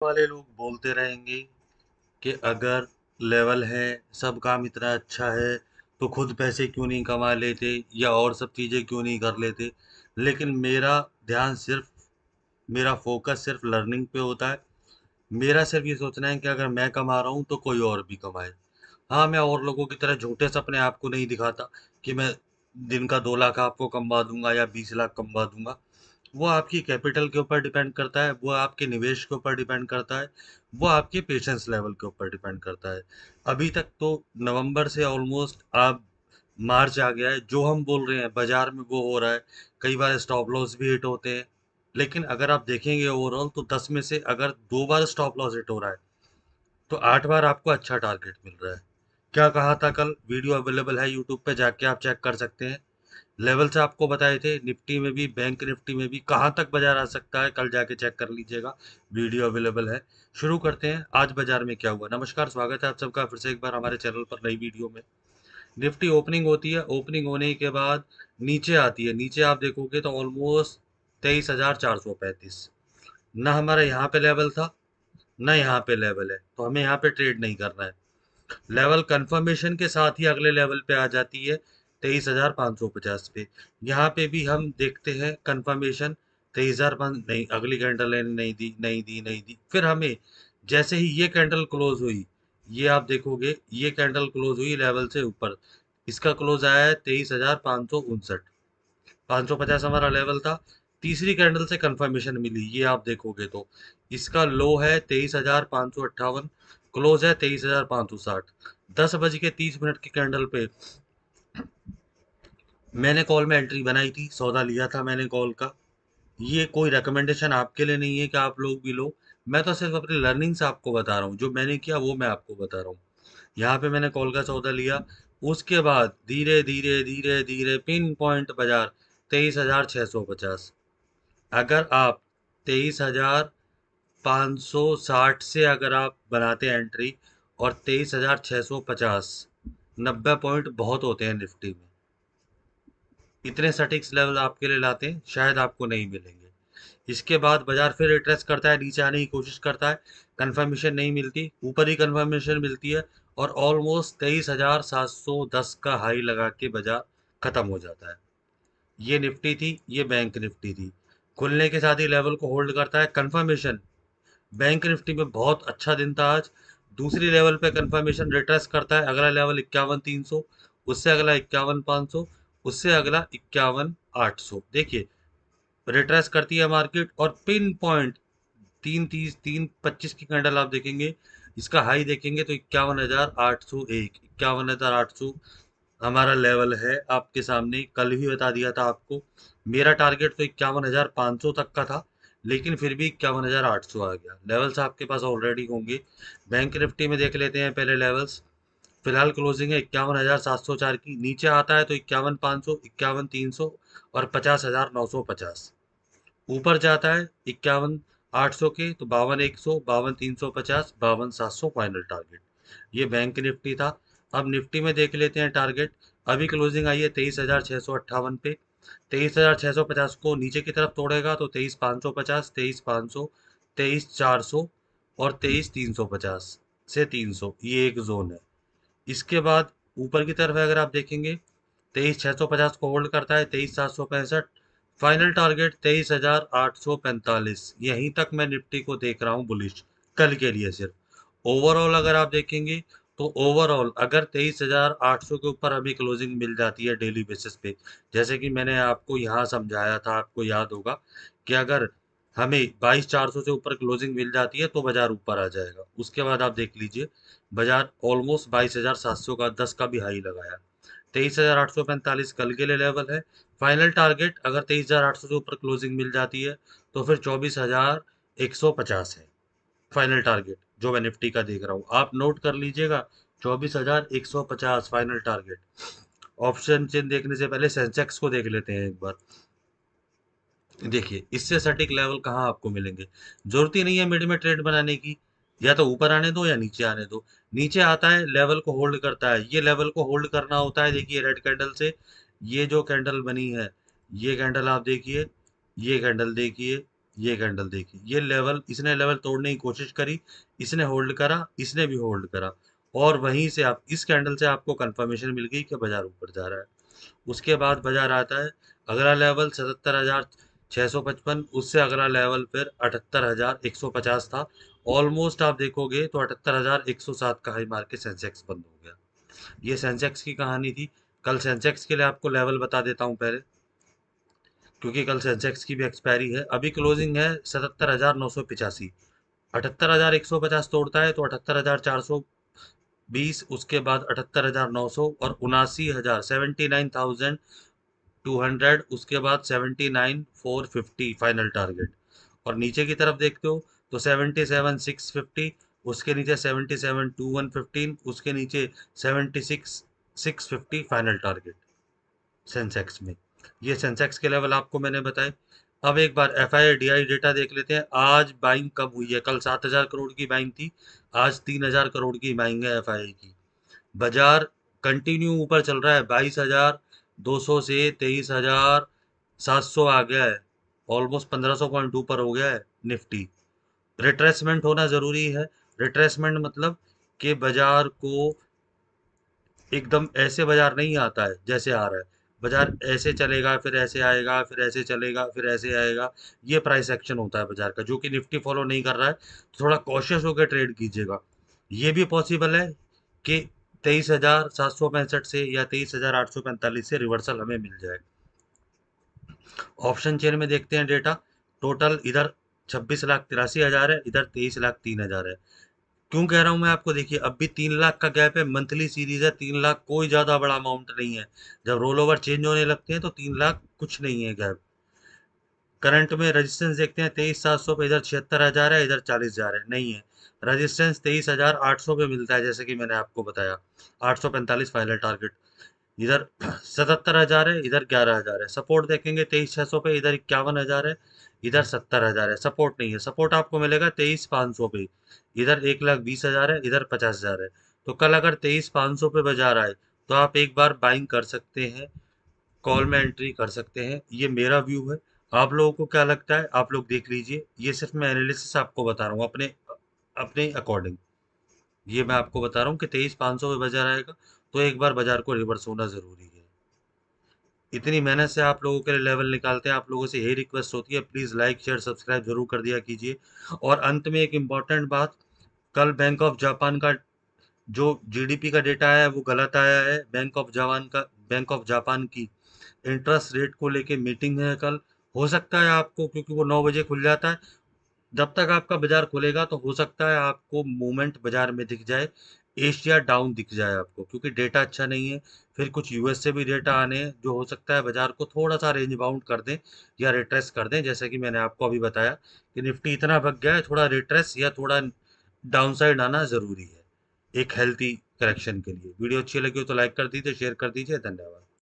वाले लोग बोलते रहेंगे कि अगर लेवल है, सब काम इतना अच्छा है, तो खुद पैसे क्यों नहीं कमा लेते या और सब चीज़ें क्यों नहीं कर लेते। लेकिन मेरा फोकस सिर्फ लर्निंग पे होता है। मेरा सिर्फ ये सोचना है कि अगर मैं कमा रहा हूँ तो कोई और भी कमाए। हाँ, मैं और लोगों की तरह झूठे सपने आपको नहीं दिखाता कि मैं दिन का 2 लाख आपको कमवा दूंगा या 20 लाख कमवा दूंगा। वो आपकी कैपिटल के ऊपर डिपेंड करता है, वो आपके निवेश के ऊपर डिपेंड करता है, वो आपके पेशेंस लेवल के ऊपर डिपेंड करता है। अभी तक तो नवंबर से ऑलमोस्ट अब मार्च आ गया है, जो हम बोल रहे हैं बाजार में वो हो रहा है। कई बार स्टॉप लॉस भी हिट होते हैं, लेकिन अगर आप देखेंगे ओवरऑल तो 10 में से अगर 2 बार स्टॉप लॉस हिट हो रहा है तो 8 बार आपको अच्छा टारगेट मिल रहा है। क्या कहा था कल, वीडियो अवेलेबल है यूट्यूब पे, जाके आप चेक कर सकते हैं। लेवल्स आपको बताए थे निफ्टी में भी, बैंक निफ्टी में भी, कहाँ तक बाजार आ सकता है कल जाके चेक कर लीजिएगा। वीडियो अवेलेबल है। शुरू करते हैं आज बाजार में क्या हुआ। नमस्कार, स्वागत है आप सबका फिर से एक बार हमारे चैनल पर नई वीडियो में। निफ्टी ओपनिंग होती है, ओपनिंग होने के बाद नीचे आती है। नीचे आप देखोगे तो ऑलमोस्ट 23,435। ना हमारा यहाँ पे लेवल था, ना यहाँ पे लेवल है, तो हमें यहाँ पे ट्रेड नहीं करना है। लेवल कंफर्मेशन के साथ ही अगले लेवल पे आ जाती है 23,550 पे। यहाँ पे भी हम देखते हैं कंफर्मेशन 23,005 नहीं, अगली कैंडल नहीं दी, नहीं दी, नहीं दी। फिर हमें जैसे ही ये कैंडल क्लोज हुई, ये आप देखोगे ये कैंडल क्लोज हुई लेवल से ऊपर, इसका क्लोज आया है 23,559। 550 हमारा लेवल था। तीसरी कैंडल से कंफर्मेशन मिली, ये आप देखोगे तो इसका लो है 23,558, क्लोज है 23,560। 10 बज के 30 मिनट की कैंडल पे मैंने कॉल में एंट्री बनाई थी, सौदा लिया था मैंने कॉल का। ये कोई रिकमेंडेशन आपके लिए नहीं है कि आप लोग भी लो। मैं तो सिर्फ अपनी लर्निंग से आपको बता रहा हूँ, जो मैंने किया वो मैं आपको बता रहा हूँ। यहाँ पे मैंने कॉल का सौदा लिया। उसके बाद धीरे धीरे धीरे धीरे पिन पॉइंट बाजार 23,650। अगर आप 23,560 से अगर आप बनाते हैं एंट्री, और 23,650, 90 पॉइंट बहुत होते हैं निफ्टी में। इतने सटीक लेवल आपके लिए लाते हैं शायद आपको नहीं मिलेंगे। इसके बाद बाजार फिर रिट्रेस करता है, नीचे आने की कोशिश करता है, कंफर्मेशन नहीं मिलती, ऊपर ही कंफर्मेशन मिलती है, और ऑलमोस्ट 23,710 का हाई लगा के बाजार खत्म हो जाता है। ये निफ्टी थी, ये बैंक निफ्टी थी। खुलने के साथ ही लेवल को होल्ड करता है कंफर्मेशन। बैंक निफ्टी में बहुत अच्छा दिन था आज। दूसरी लेवल पे कंफर्मेशन रिट्रेस करता है, अगला लेवल 51,300, उससे अगला 51,500, उससे अगला 51,800। देखिए, रिट्रेस करती है मार्केट, और पिन पॉइंट 3:30, 3:25 की कैंडल आप देखेंगे, इसका हाई देखेंगे तो 51,801, 51,800 हमारा लेवल है आपके सामने। कल भी बता दिया था आपको। मेरा टारगेट तो 51,500 तक का था, लेकिन फिर भी 51,800 आ गया। लेवल्स आपके पास ऑलरेडी होंगे। बैंक निफ्टी में देख लेते हैं पहले लेवल्स। फिलहाल क्लोजिंग है 51,704 की, नीचे आता है तो 51,500, 51,300 और 50,950। ऊपर जाता है 51,800 के तो 52,100, 52,350, 52,700 फाइनल टारगेट। ये बैंक निफ्टी था। अब निफ्टी में देख लेते हैं टारगेट। अभी क्लोजिंग आई है 23,658 पे। 23,650 को नीचे की तरफ तोड़ेगा तो 23,550, 23,500, 23,400 और 23,350 से 300, ये एक जोन है। इसके बाद ऊपर की तरफ अगर आप देखेंगे, 23,650 को होल्ड करता है, 23,765। Final target 23,845। यहीं तक मैं निफ्टी को देख रहा हूँ बुलिश, कल के लिए सिर्फ। ओवरऑल अगर आप देखेंगे तो ओवरऑल अगर 23,800 के ऊपर अभी क्लोजिंग मिल जाती है डेली बेसिस पे, जैसे कि मैंने आपको यहाँ समझाया था, आपको याद होगा कि अगर हमें 22,400 से ऊपर क्लोजिंग मिल जाती है तो बाजार ऊपर आ जाएगा। उसके बाद आप देख लीजिए, बाजार ऑलमोस्ट 22,700 का 10 का भी हाई लगाया। 23,845 कल के लिए लेवल है। फाइनल टारगेट अगर 23,800 से ऊपर क्लोजिंग मिल जाती है तो फिर 24,150 है फाइनल टारगेट, जो मैं निफ्टी का देख रहा हूँ। आप नोट कर लीजिएगा, 24,150 फाइनल टारगेट। ऑप्शन चेन देखने से पहले सेंसेक्स को देख लेते हैं एक बार। देखिए, इससे सटीक लेवल कहाँ आपको मिलेंगे। जरूरत ही नहीं है मिड में ट्रेड बनाने की, या तो ऊपर आने दो या नीचे आने दो। नीचे आता है, लेवल को होल्ड करता है। ये लेवल को होल्ड करना होता है। देखिए रेड कैंडल से ये जो कैंडल बनी है, ये कैंडल आप देखिए, ये कैंडल देखिए, ये कैंडल देखिए, ये लेवल, इसने लेवल तोड़ने की कोशिश करी, इसने होल्ड करा, इसने भी होल्ड करा, और वहीं से आप इस कैंडल से आपको कंफर्मेशन मिल गई कि बाजार ऊपर जा रहा है। उसके बाद बाजार आता है, अगला लेवल 77,655, उससे अगला लेवल फिर 78,150 था। ऑलमोस्ट आप देखोगे तो 78,107 का हाई मार के सेंसेक्स बंद हो गया। ये सेंसेक्स की कहानी थी। कल सेंसेक्स के लिए आपको लेवल बता देता हूं पहले, क्योंकि कल सेंसेक्स की भी एक्सपायरी है। अभी क्लोजिंग है 77,985। 78,150 तोड़ता है तो 78,420, उसके बाद 78,900 और 79,000, 79,200, उसके बाद 79,450 फाइनल टारगेट। और नीचे की तरफ देखते हो तो 77,650, उसके नीचे 77,215, उसके नीचे 76,650 फाइनल टारगेट सेंसेक्स में। ये सेंसेक्स के लेवल आपको मैंने बताए। अब एक बार F I D I data देख लेते हैं। आज बाइंग कब हुई है? कल 7,000 करोड़ की बाइंग थी, आज 3,000 करोड़ की बाइंग है एफ आई की। बाजार कंटिन्यू ऊपर चल रहा है, 22,200 से 23,700 आ गया है, ऑलमोस्ट 1,500 पॉइंट ऊपर हो गया है निफ्टी। रिट्रेसमेंट होना जरूरी है। रिट्रेसमेंट मतलब कि बाजार को एकदम ऐसे बाजार नहीं आता है जैसे आ रहा है। बाजार ऐसे चलेगा, फिर ऐसे आएगा, फिर ऐसे चलेगा, फिर ऐसे आएगा। ये प्राइस एक्शन होता है बाजार का, जो कि निफ्टी फॉलो नहीं कर रहा है। तो थोड़ा कॉशियस होकर ट्रेड कीजिएगा। ये भी पॉसिबल है कि 23,765 से या 23,845 से रिवर्सल हमें मिल जाए। ऑप्शन चेन में देखते हैं डेटा। टोटल इधर 26,83,000 है, इधर 23,03,000 है। क्यों कह रहा हूं मैं आपको? देखिए, अब भी 3 लाख का गैप है, मंथली सीरीज है, 3 लाख कोई ज्यादा बड़ा अमाउंट नहीं है। जब रोल ओवर चेंज होने लगते हैं तो 3 लाख कुछ नहीं है गैप। करंट में रेजिस्टेंस देखते हैं 23,700 पे, इधर 76,000 है, इधर 40,000 है, नहीं है। रेजिस्टेंस 23,800 पे मिलता है, जैसे कि मैंने आपको बताया। 845 फाइनल टारगेट। इधर 77,000 है, इधर 11,000 है। सपोर्ट देखेंगे 23,600 पे, इधर 51,000 है, इधर 70,000 है। सपोर्ट नहीं है, सपोर्ट आपको मिलेगा 23,500 पे, इधर 1,20,000 है, इधर 50,000 है। तो कल अगर 23,500 पे बाजार आए तो आप एक बार बाइंग कर सकते हैं, कॉल में एंट्री कर सकते हैं। ये मेरा व्यू है। आप लोगों को क्या लगता है? आप लोग देख लीजिए। ये सिर्फ मैं एनालिसिस आपको बता रहा हूँ अपने अपने अकॉर्डिंग। ये मैं आपको बता रहा हूँ कि 23,500 पे बाजार आएगा तो एक बार बाजार को रिवर्स होना जरूरी है। इतनी मेहनत से आप लोगों के लिए लेवल निकालते हैं, आप लोगों से यही रिक्वेस्ट होती है, प्लीज़ लाइक शेयर सब्सक्राइब जरूर कर दिया कीजिए। और अंत में एक इम्पॉर्टेंट बात, कल बैंक ऑफ जापान का जो जीडीपी का डेटा आया है वो गलत आया है। बैंक ऑफ जापान की इंटरेस्ट रेट को लेके मीटिंग है कल। हो सकता है आपको, क्योंकि वो 9 बजे खुल जाता है, जब तक आपका बाजार खुलेगा तो हो सकता है आपको मूवमेंट बाजार में दिख जाए, एशिया डाउन दिख जाए आपको, क्योंकि डेटा अच्छा नहीं है। फिर कुछ यूएस से भी डेटा आने हैं जो हो सकता है बाजार को थोड़ा सा रेंज बाउंड कर दें या रिट्रेस कर दें, जैसे कि मैंने आपको अभी बताया कि निफ्टी इतना भग गया है, थोड़ा रिट्रेस या थोड़ा डाउनसाइड आना जरूरी है एक हेल्थी करेक्शन के लिए। वीडियो अच्छी लगी हो तो लाइक कर दीजिए, शेयर कर दीजिए। धन्यवाद।